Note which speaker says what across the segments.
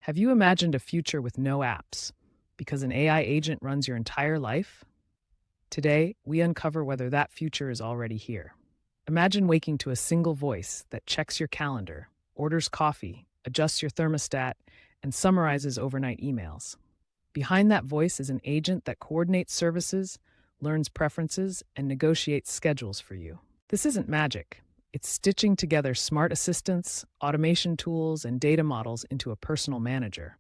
Speaker 1: Have you imagined a future with no apps because an AI agent runs your entire life? Today, we uncover whether that future is already here. Imagine waking to a single voice that checks your calendar, orders coffee, adjusts your thermostat, and summarizes overnight emails. Behind that voice is an agent that coordinates services, learns preferences, and negotiates schedules for you. This isn't magic. It's stitching together smart assistants, automation tools, and data models into a personal manager.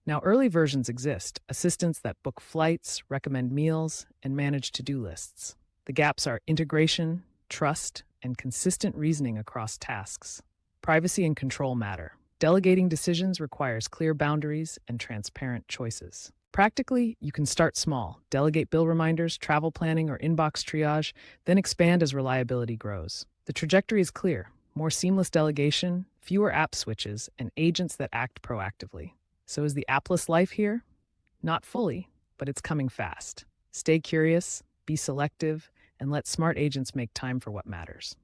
Speaker 1: Now, early versions exist, assistants that book flights, recommend meals, and manage to-do lists. The gaps are integration, trust, and consistent reasoning across tasks. Privacy and control matter. Delegating decisions requires clear boundaries and transparent choices. Practically, you can start small, delegate bill reminders, travel planning, or inbox triage, then expand as reliability grows. The trajectory is clear: more seamless delegation, fewer app switches, and agents that act proactively. So is the appless life here? Not fully, but it's coming fast. Stay curious, be selective, and let smart agents make time for what matters.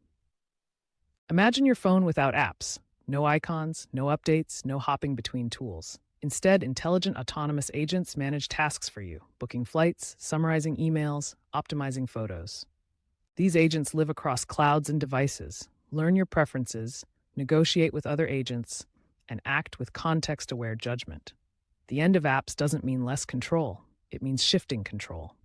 Speaker 1: Imagine your phone without apps. No icons, no updates, no hopping between tools. Instead, intelligent autonomous agents manage tasks for you, booking flights, summarizing emails, optimizing photos. These agents live across clouds and devices, learn your preferences, negotiate with other agents, and act with context-aware judgment. The end of apps doesn't mean less control, it means shifting control.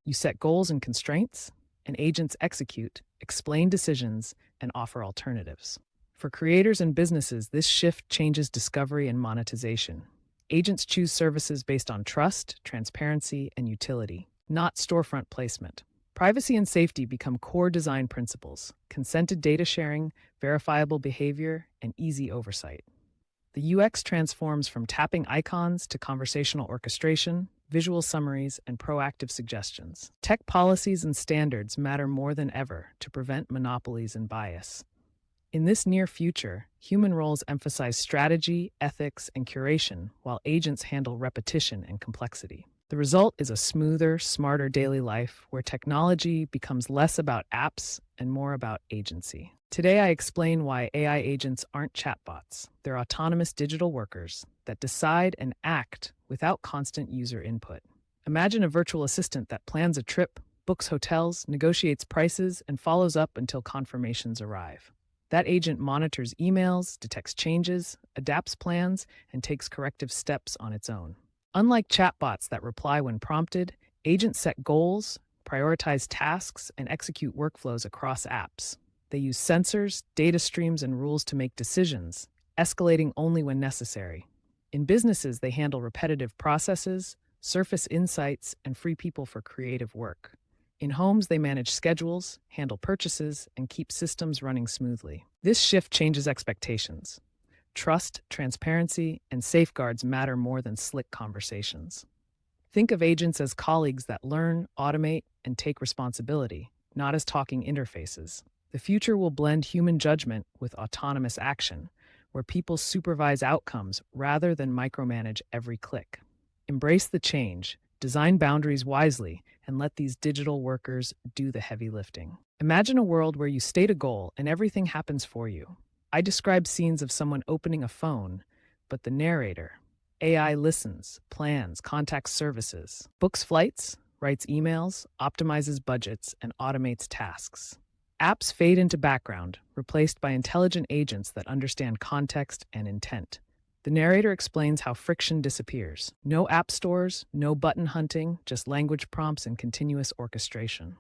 Speaker 1: You set goals and constraints, and agents execute, explain decisions, and offer alternatives. For creators and businesses, this shift changes discovery and monetization. Agents choose services based on trust, transparency, and utility, not storefront placement. Privacy and safety become core design principles: consented data sharing, verifiable behavior, and easy oversight. The UX transforms from tapping icons to conversational orchestration, visual summaries, and proactive suggestions. Tech policies and standards matter more than ever to prevent monopolies and bias. In this near future, human roles emphasize strategy, ethics, and curation, while agents handle repetition and complexity. The result is a smoother, smarter daily life where technology becomes less about apps and more about agency. Today, I explain why AI agents aren't chatbots. They're autonomous digital workers that decide and act without constant user input. Imagine a virtual assistant that plans a trip, books hotels, negotiates prices, and follows up until confirmations arrive. That agent monitors emails, detects changes, adapts plans, and takes corrective steps on its own. Unlike chatbots that reply when prompted, agents set goals, prioritize tasks, and execute workflows across apps. They use sensors, data streams, and rules to make decisions, escalating only when necessary. In businesses, they handle repetitive processes, surface insights, and free people for creative work. In homes, they manage schedules, handle purchases, and keep systems running smoothly. This shift changes expectations. Trust, transparency, and safeguards matter more than slick conversations. Think of agents as colleagues that learn, automate, and take responsibility, not as talking interfaces. The future will blend human judgment with autonomous action, where people supervise outcomes rather than micromanage every click. Embrace the change, design boundaries wisely, and let these digital workers do the heavy lifting. Imagine a world where you state a goal and everything happens for you. I describe scenes of someone opening a phone, but the narrator, AI, listens, plans, contacts services, books flights, writes emails, optimizes budgets, and automates tasks. Apps fade into background, replaced by intelligent agents that understand context and intent. The narrator explains how friction disappears. No app stores, no button hunting, just language prompts and continuous orchestration.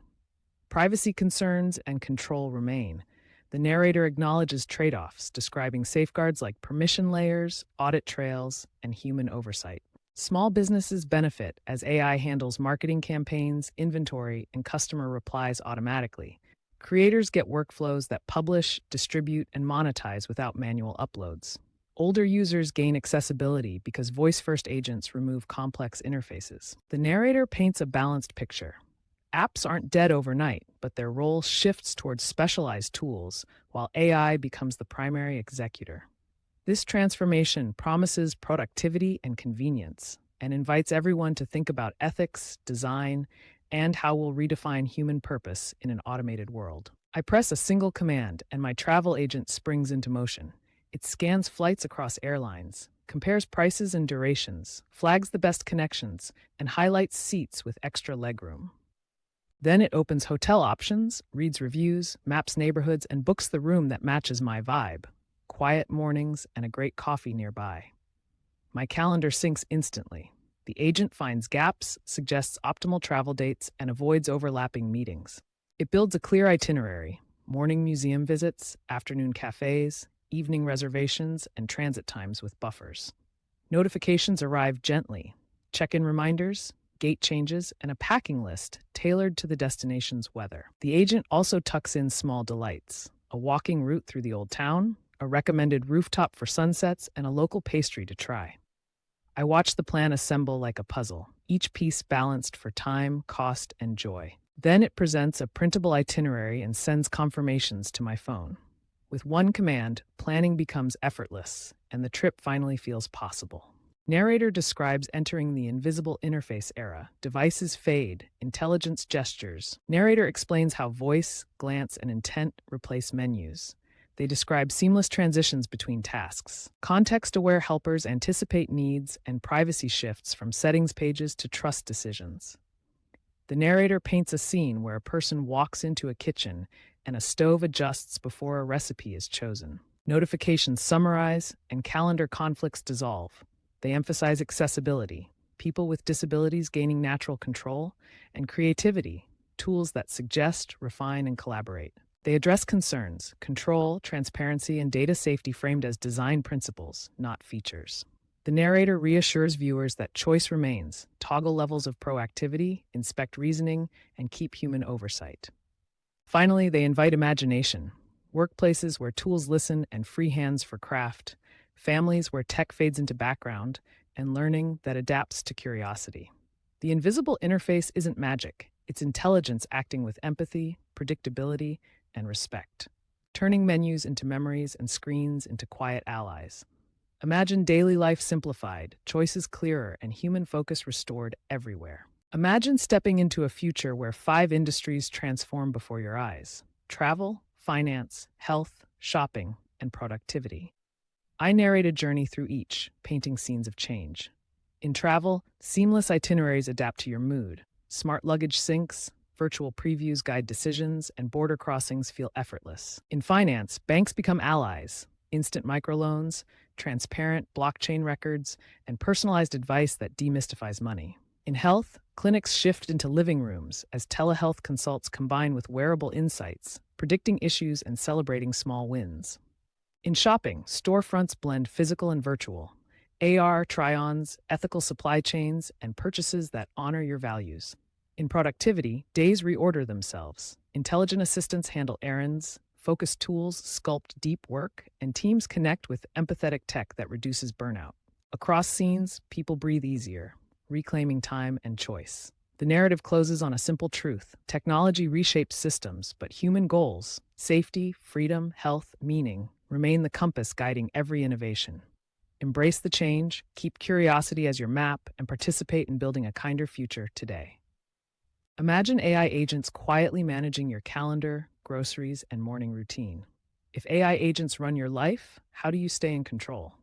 Speaker 1: Privacy concerns and control remain. The narrator acknowledges trade-offs, describing safeguards like permission layers, audit trails, and human oversight. Small businesses benefit as AI handles marketing campaigns, inventory, and customer replies automatically. Creators get workflows that publish, distribute, and monetize without manual uploads. Older users gain accessibility because voice-first agents remove complex interfaces. The narrator paints a balanced picture. Apps aren't dead overnight, but their role shifts towards specialized tools, while AI becomes the primary executor. This transformation promises productivity and convenience, and invites everyone to think about ethics, design, and how we'll redefine human purpose in an automated world. I press a single command, and my travel agent springs into motion. It scans flights across airlines, compares prices and durations, flags the best connections, and highlights seats with extra legroom. Then it opens hotel options, reads reviews, maps neighborhoods, and books the room that matches my vibe. Quiet mornings and a great coffee nearby. My calendar syncs instantly. The agent finds gaps, suggests optimal travel dates, and avoids overlapping meetings. It builds a clear itinerary: morning museum visits, afternoon cafes, evening reservations, and transit times with buffers. Notifications arrive gently: check in reminders, gate changes, and a packing list tailored to the destination's weather. The agent also tucks in small delights: a walking route through the old town, a recommended rooftop for sunsets, and a local pastry to try. I watch the plan assemble like a puzzle, each piece balanced for time, cost, and joy. Then it presents a printable itinerary and sends confirmations to my phone. With one command, planning becomes effortless, and the trip finally feels possible. Narrator describes entering the invisible interface era. Devices fade, intelligence gestures. Narrator explains how voice, glance, and intent replace menus. They describe seamless transitions between tasks. Context-aware helpers anticipate needs and privacy shifts from settings pages to trust decisions. The narrator paints a scene where a person walks into a kitchen and a stove adjusts before a recipe is chosen. Notifications summarize and calendar conflicts dissolve. They emphasize accessibility, people with disabilities gaining natural control, and creativity, tools that suggest, refine, and collaborate. They address concerns: control, transparency, and data safety framed as design principles, not features. The narrator reassures viewers that choice remains: toggle levels of proactivity, inspect reasoning, and keep human oversight. Finally, they invite imagination: workplaces where tools listen and free hands for craft, families where tech fades into background, and learning that adapts to curiosity. The invisible interface isn't magic, it's intelligence acting with empathy, predictability, and respect, turning menus into memories and screens into quiet allies. Imagine daily life simplified, choices clearer, and human focus restored everywhere. Imagine stepping into a future where 5 industries transform before your eyes: travel, finance, health, shopping, and productivity. I narrate a journey through each, painting scenes of change. In travel, seamless itineraries adapt to your mood. Smart luggage syncs, virtual previews guide decisions, and border crossings feel effortless. In finance, banks become allies: instant microloans, transparent blockchain records, and personalized advice that demystifies money. In health, clinics shift into living rooms as telehealth consults combine with wearable insights, predicting issues and celebrating small wins. In shopping, storefronts blend physical and virtual: AR try-ons, ethical supply chains, and purchases that honor your values. In productivity, days reorder themselves. Intelligent assistants handle errands, focused tools sculpt deep work, and teams connect with empathetic tech that reduces burnout. Across scenes, people breathe easier, reclaiming time and choice. The narrative closes on a simple truth: technology reshapes systems, but human goals, safety, freedom, health, meaning, remain the compass guiding every innovation. Embrace the change, keep curiosity as your map, and participate in building a kinder future today. Imagine AI agents quietly managing your calendar, groceries, and morning routine. If AI agents run your life, how do you stay in control?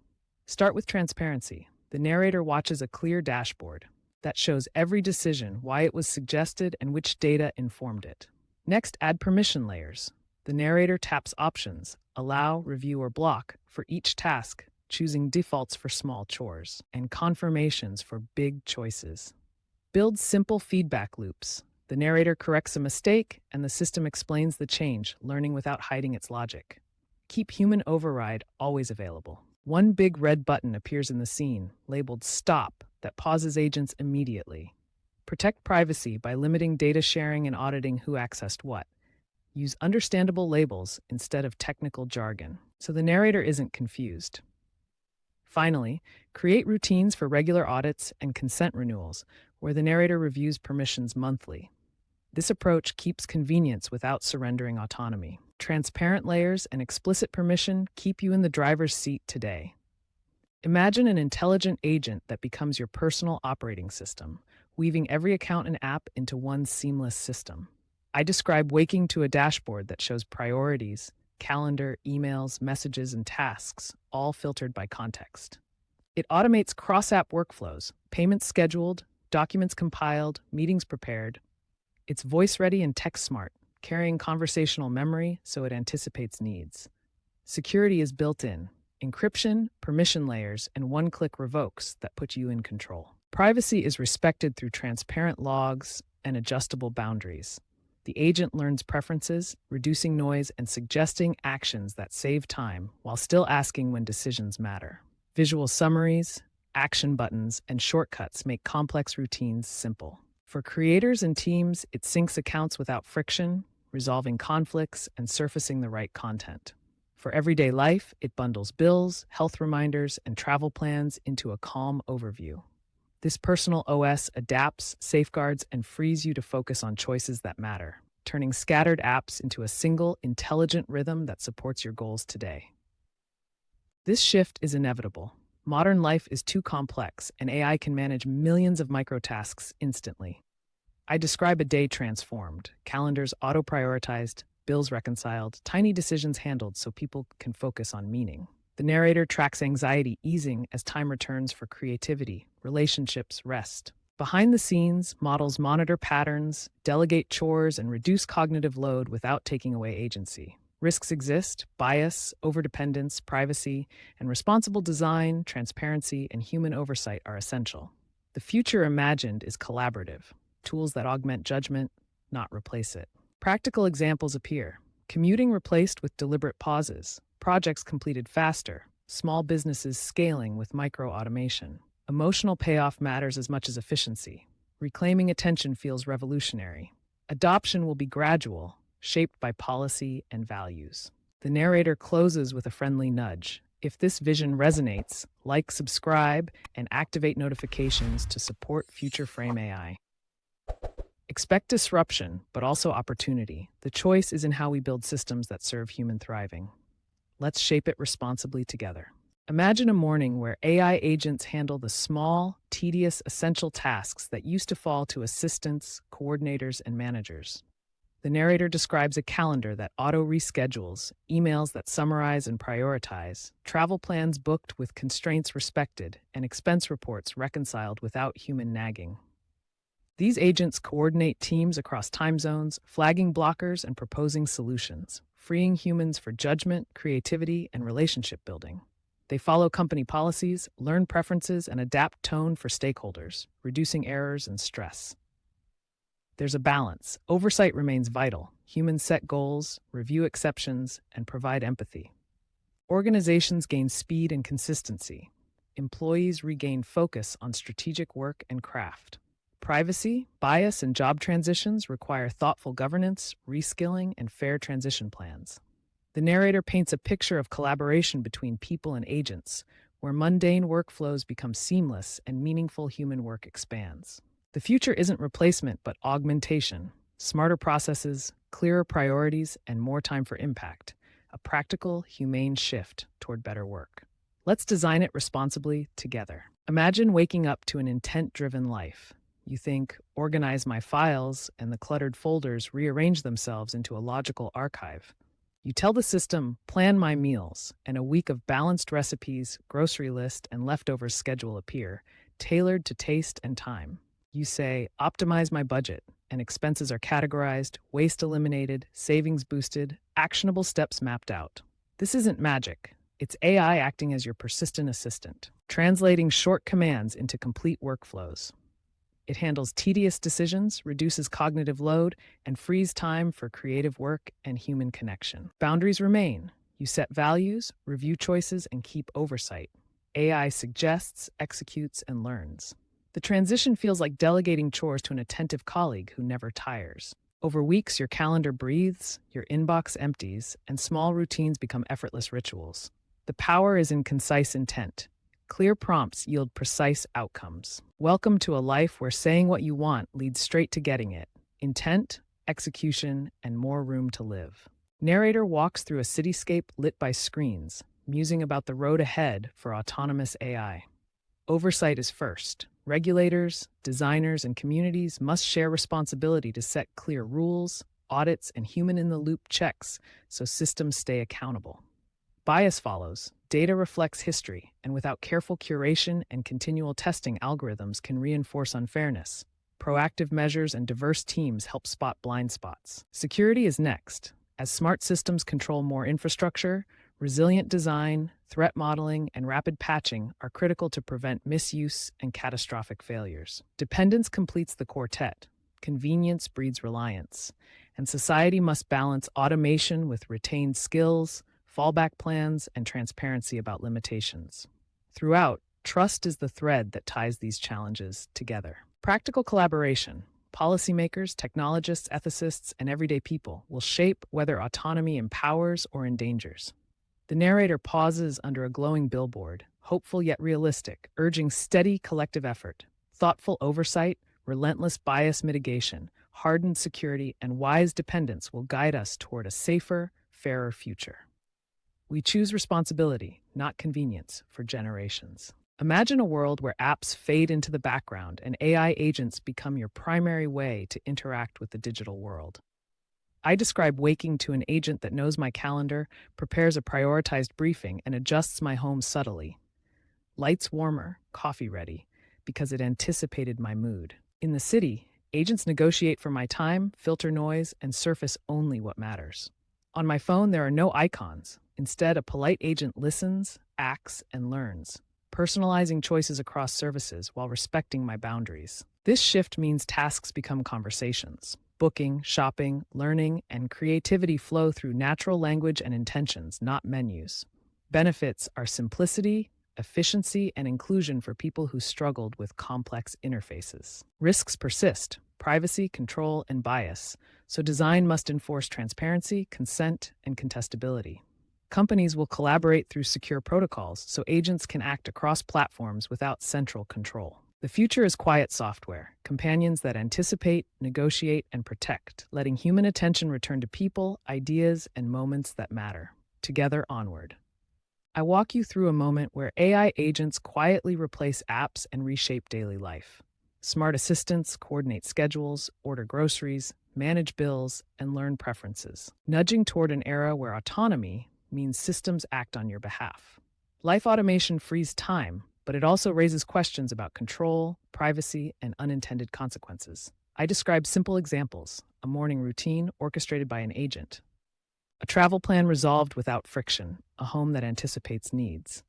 Speaker 1: Start with transparency. The narrator watches a clear dashboard that shows every decision, why it was suggested, and which data informed it. Next, add permission layers. The narrator taps options: allow, review, or block for each task, choosing defaults for small chores and confirmations for big choices. Build simple feedback loops. The narrator corrects a mistake, and the system explains the change, learning without hiding its logic. Keep human override always available. One big red button appears in the scene, labeled Stop, that pauses agents immediately. Protect privacy by limiting data sharing and auditing who accessed what. Use understandable labels instead of technical jargon, so the narrator isn't confused. Finally, create routines for regular audits and consent renewals, where the narrator reviews permissions monthly. This approach keeps convenience without surrendering autonomy. Transparent layers and explicit permission keep you in the driver's seat today. Imagine an intelligent agent that becomes your personal operating system, weaving every account and app into one seamless system. I describe waking to a dashboard that shows priorities, calendar, emails, messages, and tasks, all filtered by context. It automates cross-app workflows, payments scheduled, documents compiled, meetings prepared. It's voice-ready and text-smart, carrying conversational memory so it anticipates needs. Security is built in. Encryption, permission layers, and one-click revokes that put you in control. Privacy is respected through transparent logs and adjustable boundaries. The agent learns preferences, reducing noise and suggesting actions that save time while still asking when decisions matter. Visual summaries, action buttons, and shortcuts make complex routines simple. For creators and teams, it syncs accounts without friction, resolving conflicts and surfacing the right content. For everyday life, it bundles bills, health reminders, and travel plans into a calm overview. This personal OS adapts, safeguards, and frees you to focus on choices that matter, turning scattered apps into a single, intelligent rhythm that supports your goals today. This shift is inevitable. Modern life is too complex, and AI can manage millions of microtasks instantly. I describe a day transformed, calendars auto-prioritized, bills reconciled, tiny decisions handled so people can focus on meaning. The narrator tracks anxiety easing as time returns for creativity, relationships, rest. Behind the scenes, models monitor patterns, delegate chores, and reduce cognitive load without taking away agency. Risks exist: bias, overdependence, privacy, and responsible design, transparency, and human oversight are essential. The future imagined is collaborative, tools that augment judgment, not replace it. Practical examples appear: commuting replaced with deliberate pauses, projects completed faster, small businesses scaling with micro-automation. Emotional payoff matters as much as efficiency. Reclaiming attention feels revolutionary. Adoption will be gradual, shaped by policy and values. The narrator closes with a friendly nudge. If this vision resonates, like, subscribe, and activate notifications to support future Frame AI. Expect disruption, but also opportunity. The choice is in how we build systems that serve human thriving. Let's shape it responsibly together. Imagine a morning where AI agents handle the small, tedious, essential tasks that used to fall to assistants, coordinators, and managers. The narrator describes a calendar that auto-reschedules, emails that summarize and prioritize, travel plans booked with constraints respected, and expense reports reconciled without human nagging. These agents coordinate teams across time zones, flagging blockers and proposing solutions, freeing humans for judgment, creativity, and relationship building. They follow company policies, learn preferences, and adapt tone for stakeholders, reducing errors and stress. There's a balance. Oversight remains vital. Humans set goals, review exceptions, and provide empathy. Organizations gain speed and consistency. Employees regain focus on strategic work and craft. Privacy, bias, and job transitions require thoughtful governance, reskilling, and fair transition plans. The narrator paints a picture of collaboration between people and agents, where mundane workflows become seamless and meaningful human work expands. The future isn't replacement, but augmentation. Smarter processes, clearer priorities, and more time for impact. A practical, humane shift toward better work. Let's design it responsibly together. Imagine waking up to an intent-driven life. You think, organize my files, and the cluttered folders rearrange themselves into a logical archive. You tell the system, plan my meals, and a week of balanced recipes, grocery list, and leftovers schedule appear, tailored to taste and time. You say, optimize my budget, and expenses are categorized, waste eliminated, savings boosted, actionable steps mapped out. This isn't magic. It's AI acting as your persistent assistant, translating short commands into complete workflows. It handles tedious decisions, reduces cognitive load, and frees time for creative work and human connection. Boundaries remain. You set values, review choices, and keep oversight. AI suggests, executes, and learns. The transition feels like delegating chores to an attentive colleague who never tires. Over weeks, your calendar breathes, your inbox empties, and small routines become effortless rituals. The power is in concise intent. Clear prompts yield precise outcomes. Welcome to a life where saying what you want leads straight to getting it. Intent, execution, and more room to live. Narrator walks through a cityscape lit by screens, musing about the road ahead for autonomous AI. Oversight is first. Regulators, designers, and communities must share responsibility to set clear rules, audits, and human-in-the-loop checks so systems stay accountable. Bias follows. Data reflects history, and without careful curation and continual testing, algorithms can reinforce unfairness. Proactive measures and diverse teams help spot blind spots. Security is next. As smart systems control more infrastructure, resilient design, threat modeling, and rapid patching are critical to prevent misuse and catastrophic failures. Dependence completes the quartet. Convenience breeds reliance, and society must balance automation with retained skills, fallback plans, and transparency about limitations. Throughout, trust is the thread that ties these challenges together. Practical collaboration, policymakers, technologists, ethicists, and everyday people will shape whether autonomy empowers or endangers. The narrator pauses under a glowing billboard, hopeful yet realistic, urging steady collective effort, thoughtful oversight, relentless bias mitigation, hardened security, and wise dependence will guide us toward a safer, fairer future. We choose responsibility, not convenience, for generations. Imagine a world where apps fade into the background and AI agents become your primary way to interact with the digital world. I describe waking to an agent that knows my calendar, prepares a prioritized briefing, and adjusts my home subtly. Lights warmer, coffee ready, because it anticipated my mood. In the city, agents negotiate for my time, filter noise, and surface only what matters. On my phone, there are no icons. Instead, a polite agent listens, acts, and learns, personalizing choices across services while respecting my boundaries. This shift means tasks become conversations. Booking, shopping, learning, and creativity flow through natural language and intentions, not menus. Benefits are simplicity, efficiency, and inclusion for people who struggled with complex interfaces. Risks persist: privacy, control, and bias, so design must enforce transparency, consent, and contestability. Companies will collaborate through secure protocols so agents can act across platforms without central control. The future is quiet software, companions that anticipate, negotiate, and protect, letting human attention return to people, ideas, and moments that matter. Together onward. I walk you through a moment where AI agents quietly replace apps and reshape daily life. Smart assistants coordinate schedules, order groceries, manage bills, and learn preferences, nudging toward an era where autonomy means systems act on your behalf. Life automation frees time, but it also raises questions about control, privacy, and unintended consequences. I describe simple examples: a morning routine orchestrated by an agent, a travel plan resolved without friction, a home that anticipates needs.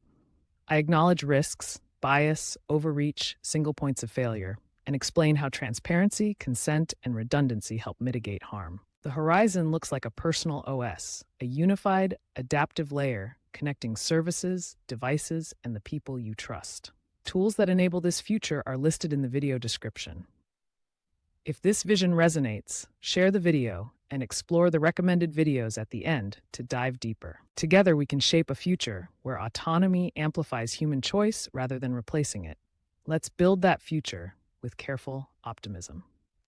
Speaker 1: I acknowledge risks, bias, overreach, single points of failure, and explain how transparency, consent, and redundancy help mitigate harm. The horizon looks like a personal OS, a unified, adaptive layer connecting services, devices, and the people you trust. Tools that enable this future are listed in the video description. If this vision resonates, share the video and explore the recommended videos at the end to dive deeper. Together, we can shape a future where autonomy amplifies human choice rather than replacing it. Let's build that future with careful optimism.